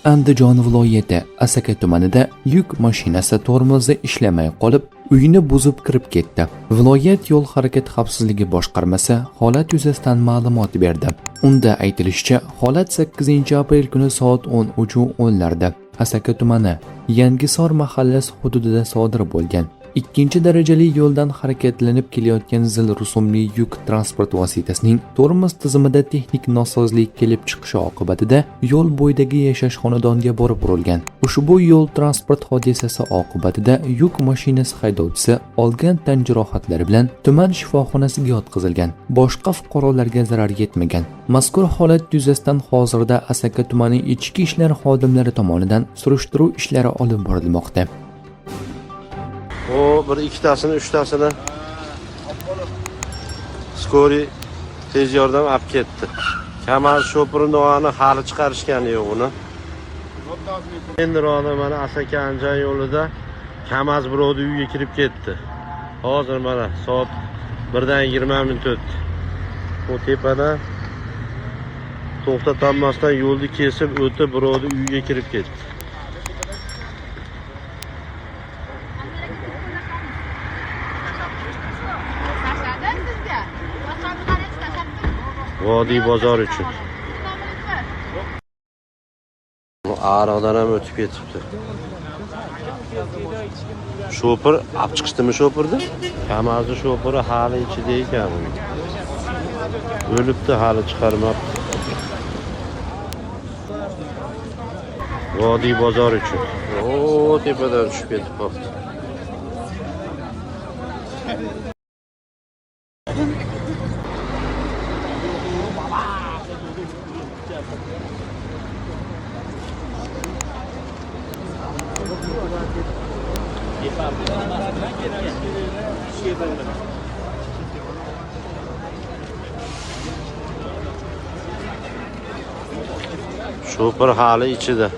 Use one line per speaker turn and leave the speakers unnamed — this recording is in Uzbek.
Andijon viloyati Asaka tumanida yuk mashinasi tormozi ishlamay qolib, uyni buzib kirib ketdi. Viloyat yo'l harakati xavfsizligi boshqarmasi holat yuzasidan ma'lumot berdi. Unda aytilishicha, holat 8-aprel kuni soat 13:10larda Asaka tumani Yangisor mahallasi hududida sodir bo'lgan. Ikkinchi darajali yo'ldan harakatlanib kelayotgan zil rusumli yuk transport vositasining tormoz tizimida texnik nosozlik kelib chiqishi oqibatida yo'l bo'yidagi yashash xonadoniga borib urilgan. Ushbu yo'l transport hodisasi oqibatida yuk mashinasi haydovchisi olgan tan jarohatlari bilan tuman shifoxonasiga yotqizilgan. Boshqa fuqarolarga zarar yetmagan. Mazkur holat yuzasidan hozirda Asaka tumani ichki ishlar xodimlari tomonidan surishtiruv ishlari olib borilmoqda.
O bir ikkitasini, uchtasini skori tez yordam olib ketdi. Kamaz sho'pirini hali chiqarishgani yo'q uni. Endi mana Asaka Anjan yo'lida Kamaz birovni uyga kirib ketdi. Hozir mana soat 1:20 o'tdi. Bu tepada to'xtatanmasdan yo'lni kesib o'tib birovni uyga kirib ketdi. Vodiy bozor uchun. Ariqdan ham o'tib ketibdi. Shopir olib chiqishdimi shopirni? Kamazni shopiri hali ichida ekan. O'libdi, hali chiqarmabdi. Vodiy bozor uchun. Tepadan tushib ketib qoldi. Shopir hali ichida.